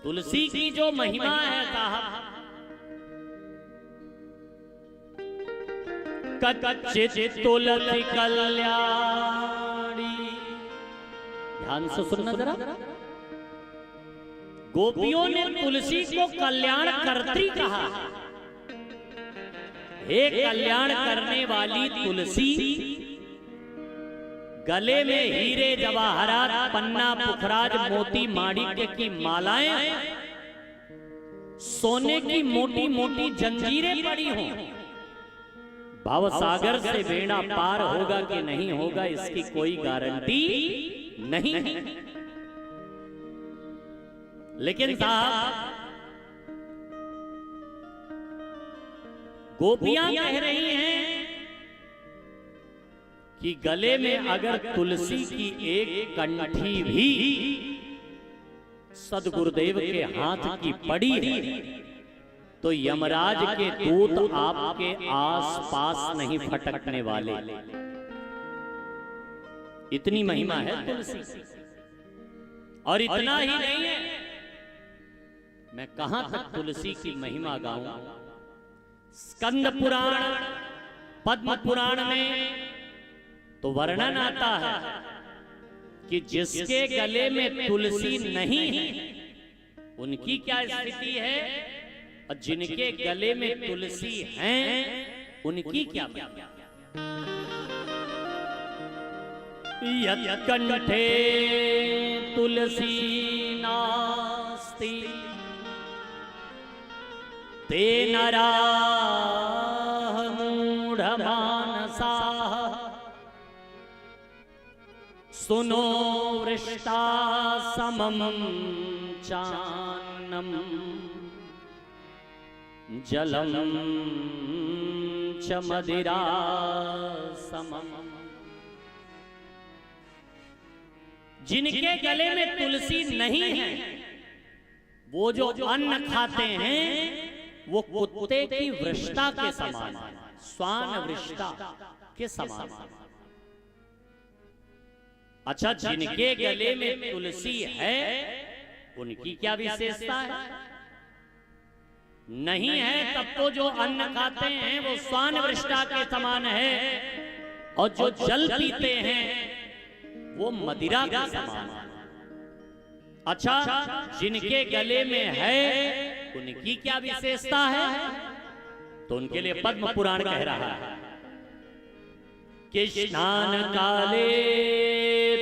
तुलसी की जो महिमा है साहब, कच्चित तुलसी कल्याणी। ध्यान से सुनना जरा। गोपियों ने तुलसी को कल्याण करती कहा। हे कल्याण करने वाली तुलसी, गले में हीरे जवाहरात पन्ना पुखराज मोती माणिक्य की मालाएं, सोने की मोटी मोटी जंजीरें पड़ी हों, भवसागर से बेड़ा पार होगा कि नहीं होगा इसकी कोई गारंटी नहीं है। लेकिन साहब गोपियां कह रही हैं कि गले में अगर तुलसी की एक कंठी भी सदगुरुदेव के हाथ की पड़ी है तो यमराज के दूत आपके आसपास नहीं फटकने वाले। इतनी महिमा है तुलसी। और इतना ही नहीं है, मैं कहां तक तुलसी की महिमा गाऊं। स्कंद पुराण पद्म पुराण में तो वर्णन आता है कि जिसके गले में तुलसी नहीं है उनकी क्या स्थिति है, और जिनके गले में तुलसी हैं उनकी क्या महिमा। यत्कंठे तुलसी नास्ति ते नराः मूढ़मानसाः सुनो वृष्टा समं चान्नम् जलम च मदिरा समम्। जिनके गले में तुलसी नहीं है वो जो अन्न खाते हैं वो कुत्ते की वृष्टा के समान, स्वान वृष्टा के समान। अच्छा, जिनके गले में तुलसी है उनकी क्या विशेषता है? नहीं है तब तो जो अन्न खाते हैं वो स्वान वृष्टा के समान है, और जो जल पीते हैं वो मदिरा के समान है। अच्छा, जिनके गले में है उनकी क्या विशेषता है? तो उनके लिए पद्म पुराण कह रहा है कि स्नान काले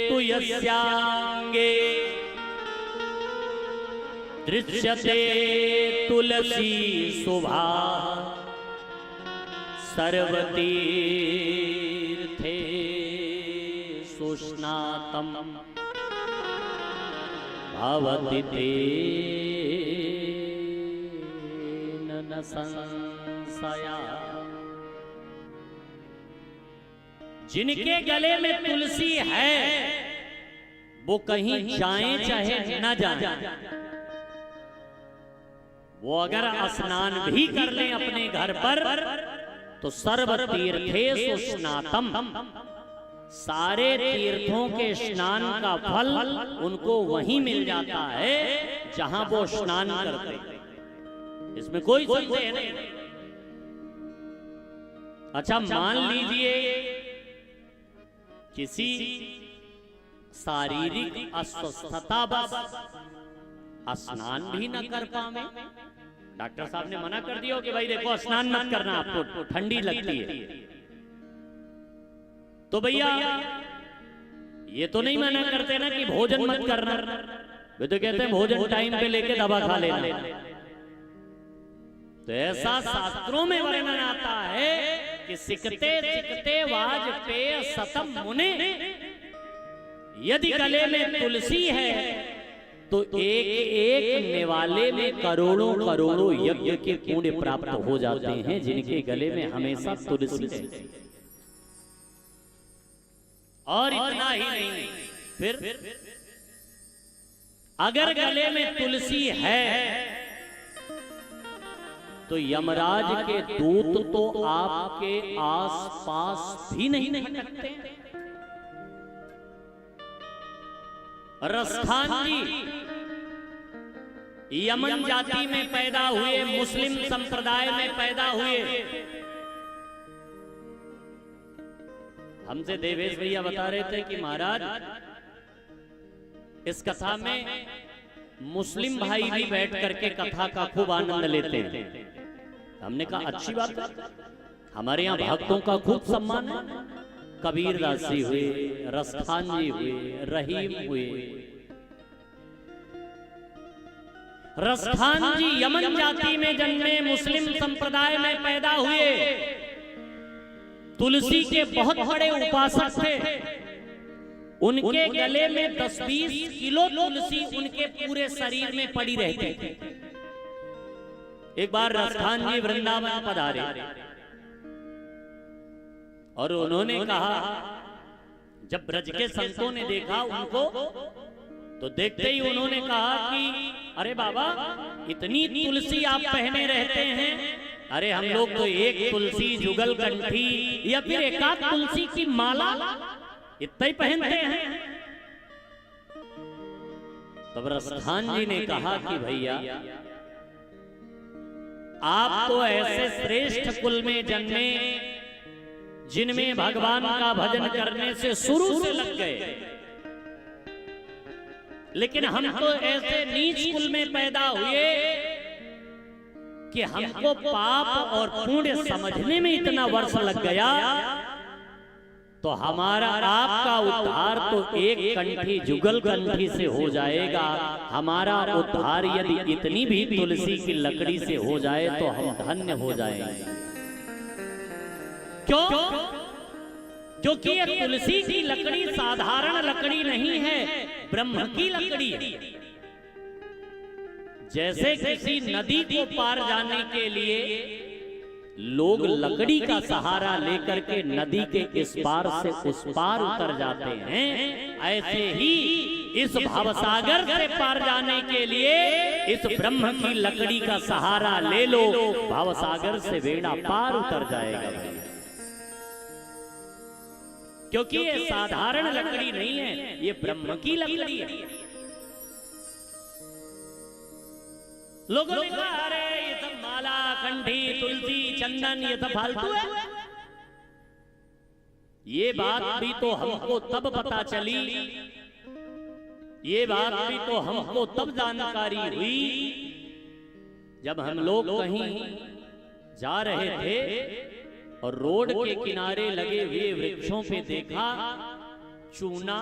तु यस्यांगे दृश्यते तुलसी शोभा सर्वतीर्थे सुस्नातम भवति तेन न संशया। जिनके गले में तुलसी है वो कहीं जाएं चाहे न जाएं, वो अगर स्नान भी कर लें अपने घर पर तो सर्व तीर्थेषु स्नातम, सारे तीर्थों के स्नान का फल उनको वहीं मिल जाता है जहां वो स्नान करते हैं। इसमें कोई संदेह नहीं। अच्छा, मान लीजिए किसी शारीरिक अस्वस्थता बस स्नान भी न कर पावे, डॉक्टर साहब ने मना कर दिया कि भाई देखो स्नान मत करना, आपको ठंडी लगती है, तो भैया ये तो नहीं मना करते ना कि भोजन मत करना, वे तो कहते हैं भोजन टाइम पे लेके दवा खा लेना। तो ऐसा शास्त्रों में वर्णन आता है कि सिकते सिकते वाजपेय सतम मुने, यदि गले में तुलसी है तो एक एक निवाले में करोड़ों करोड़ों यज्ञ के पुण्य प्राप्त हो जाते हैं जिनके गले में हमेशा तुलसी है। और इतना ही नहीं, फिर अगर गले में तुलसी है तो यमराज के दूत तो आपके आसपास भी नहीं भटकते। रसखान जी यमन जाति में पैदा हुए, मुस्लिम संप्रदाय में पैदा हुए। हमसे देवेश भैया बता रहे थे कि महाराज इस कथा में मुस्लिम भाई भी बैठ करके कथा का खूब आनंद लेते हैं। हमने कहा अच्छी बात है, हमारे यहाँ भक्तों का खूब सम्मान है। कबीरदास जी हुए, रसखान जी हुए, रहीम हुए। रसखान जी यमन जाति में जन्मे, मुस्लिम संप्रदाय में पैदा हुए, तुलसी के बहुत बड़े उपासक थे। उनके गले में 10-20 किलो तुलसी उनके पूरे शरीर में पड़ी रहती थी। एक बार रसखान जी वृंदावन पधारे और उन्होंने कहा, जब ब्रज के संतों ने देखा उनको तो देखते ही उन्होंने कहा कि अरे बाबा, इतनी तुलसी आप पहने रहते हैं। अरे हम लोग तो एक तुलसी जुगल कंठी या फिर एकाध तुलसी की माला इतना ही पहनते हैं। तब रसखान जी ने कहा कि भैया, आप तो ऐसे श्रेष्ठ कुल में जन्मे जिनमें भगवान का भजन करने से शुरू से लग गए, लेकिन हम तो ऐसे नीच कुल में पैदा हुए कि हमको पाप और पुण्य समझने में इतना वर्ष लग गया। तो हमारा आपका उद्धार तो एक कंठी जुगल कंठी से हो जाएगा। हमारा उद्धार यदि इतनी भी तुलसी की लकड़ी से हो जाए तो हम धन्य हो जाएंगे। क्यों? क्योंकि ये तुलसी की लकड़ी साधारण लकड़ी नहीं है, ब्रह्म की लकड़ी है। जैसे किसी नदी को पार जाने के लिए लोग लकड़ी का सहारा लेकर के नदी के इस पार से उस पार उतर जाते हैं, ऐसे ही इस भवसागर से पार जाने के लिए इस ब्रह्म की लकड़ी का सहारा ले लो, भवसागर से बेड़ा पार उतर जाएगा। क्योंकि ये साधारण लकड़ी नहीं है, ये ब्रह्म की लकड़ी है। लोगों ने कहा अरे ये सब माला, कंठी, तुलसी, चंदन ये सब फालतू है। ये बात भी तो हमको तब पता चली, ये बात भी तो हमको तब जानकारी हुई जब हम लोग कहीं जा रहे थे और रोड के किनारे लगे हुए वृक्षों पे देखा चूना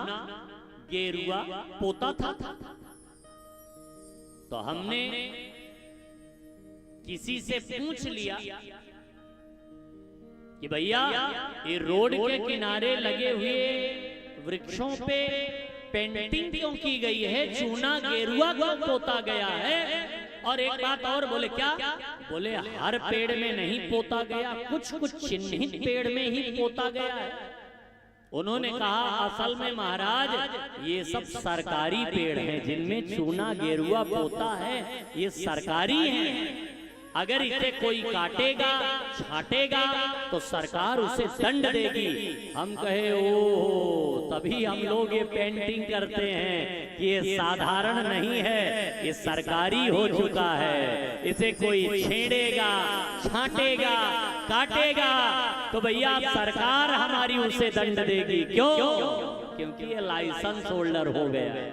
गेरुआ पोता था। तो हमने किसी से पूछ लिया कि भैया ये रोड के किनारे लगे हुए वृक्षों पे पेंटिंग क्यों की गई है, चूना गेरुआ क्यों पोता गया है? और एक बात और बोले, क्या? बोले हर पेड़ में नहीं पोता गया, कुछ कुछ चिन्हित पेड़ में ही पोता गया है। उन्होंने कहा असल में महाराज ये सब सरकारी पेड़ हैं जिनमें चूना गेरुआ पोता है, ये सरकारी हैं। अगर इसे कोई काटेगा छाटेगा तो सरकार उसे दंड देगी। हम कहे ओ, तभी हम लोग ये पेंटिंग करते हैं कि ये साधारण नहीं है, ये सरकारी हो चुका है। इसे कोई छेड़ेगा छाटेगा काटेगा तो भैया सरकार हमारी उसे दंड देगी। क्यों? क्योंकि ये लाइसेंस होल्डर हो गया है।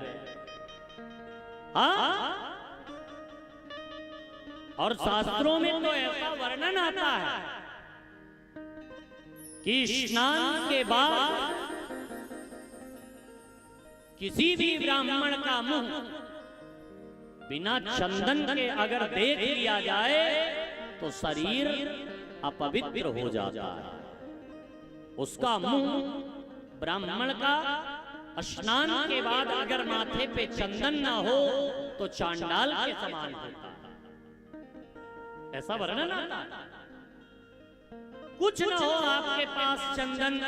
हाँ, और शास्त्रों में तो ऐसा वर्णन आता है कि स्नान के बाद किसी भी ब्राह्मण का मुंह बिना चंदन के अगर देख लिया जाए तो शरीर अपवित्र हो जाता है। उसका मुंह ब्राह्मण का स्नान के बाद अगर माथे पे चंदन ना हो तो चांडाल के समान होता है, ऐसा वर्णन आता है। कुछ न हो आपके पास चंदन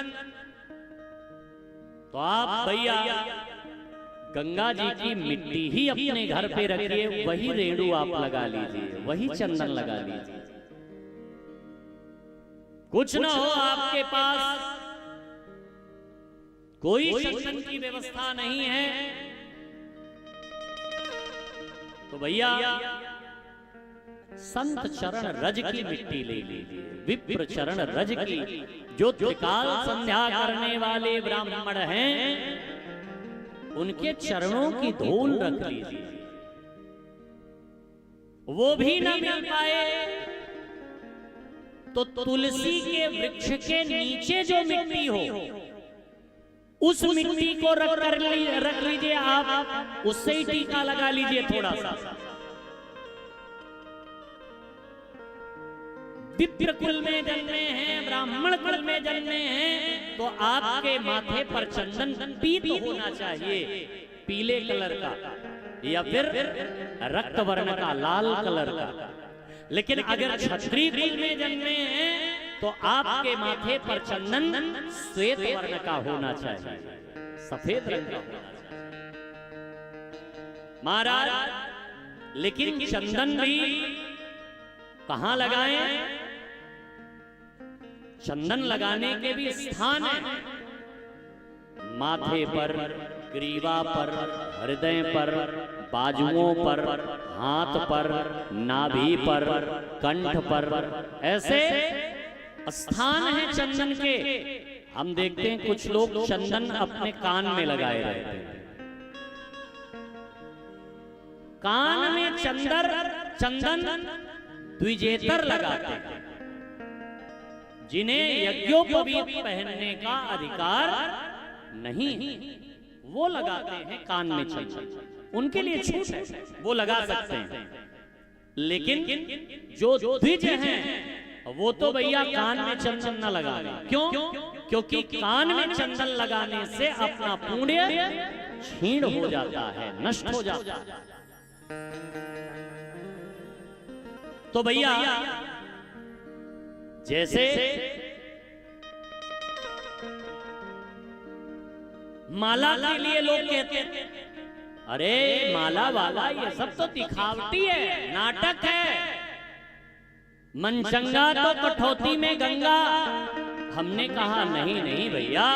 तो आप भैया गंगा जी की मिट्टी ही अपने घर पे रखिए, वही रेणु आप लगा लीजिए, वही चंदन लगा लीजिए। कुछ न हो आपके पास कोई चंदन की व्यवस्था नहीं है तो भैया संत चरण रज की मिट्टी ले लीजिए, विप्र चरण रज की, जो त्रिकाल संध्या करने वाले ब्राह्मण हैं उनके चरणों की धूल रख लीजिए। वो भी न मिल पाए तो तुलसी के वृक्ष के नीचे जो मिट्टी हो उस मिट्टी को रख लीजिए आप, उससे ही टीका लगा लीजिए थोड़ा सा। विप्र कुल में जन्मे हैं, ब्राह्मण कुल में जन्मे हैं, तो आपके माथे पर चंदन पीत होना चाहिए, पीले कलर का या फिर रक्त वर्ण का, लाल कलर का। लेकिन अगर क्षत्रिय कुल में जन्मे हैं तो आपके माथे पर चंदन श्वेत वर्ण का होना चाहिए, सफेद रंग का होना चाहिए महाराज। लेकिन चंदन भी कहां लगाएं? चंदन लगाने के भी स्थान है, माथे पर, ग्रीवा पर, हृदय पर, बाजुओं पर, हाथ पर, नाभि पर, कंठ पर, ऐसे स्थान है चंदन के। हम देखते हैं कुछ लोग चंदन अपने कान में लगाए रहते हैं, कान में चंदन द्विजेतर लगाते हैं, जिन्हें यज्ञोपवीत पहनने का अधिकार नहीं, वो लगाते हैं कान में चंदन, उनके लिए छूट है, वो लगा सकते हैं। लेकिन जो द्विज हैं वो तो भैया कान में चंदन न लगावे। क्यों? क्योंकि कान में चंदन लगाने से अपना पुण्य क्षीण हो जाता है, नष्ट हो जाता है। तो भैया जैसे माला के लिए लोग कहते हैं अरे माला वाला ये सब तो दिखावटी है, नाटक है, मनचंगा तो कठौती में गंगा। हमने कहा नहीं नहीं भैया,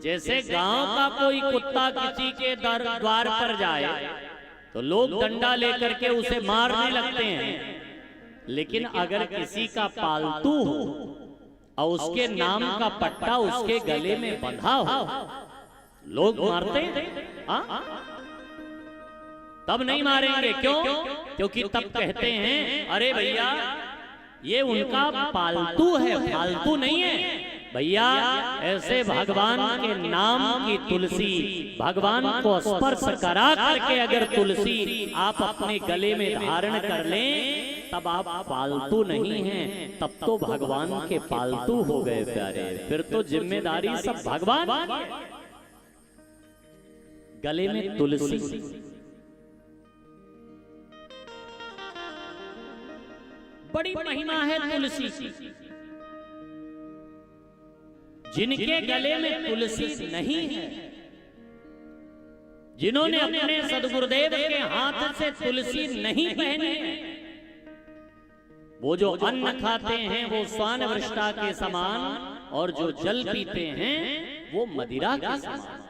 जैसे गांव का कोई कुत्ता किसी के द्वार पर जाए तो लोग डंडा लेकर के उसे मारने लगते हैं, लेकिन अगर किसी का पालतू हो और उसके नाम का पट्टा उसके गले में बंधा हो, लोग मारते हैं। तब नहीं मारेंगे, क्यों? क्योंकि तब कहते हैं अरे भैया ये उनका पालतू है, फालतू नहीं है। भैया ऐसे भगवान के नाम की तुलसी, भगवान को स्पर्श करा करके अगर तुलसी आप अपने गले में धारण कर लें तब आप पालतू नहीं हैं, तब तो भगवान के पालतू हो गए प्यारे। फिर तो जिम्मेदारी सब भगवान। गले में तुलसी, बड़ी महिमा है तुलसी की। जिनके गले में तुलसी नहीं है, जिन्होंने अपने सदगुरुदेव के हाथ से तुलसी नहीं पहनी है, वो जो अन्न खाते हैं वो स्वान वृष्टा के समान, और जो जल पीते हैं वो मदिरा के समान।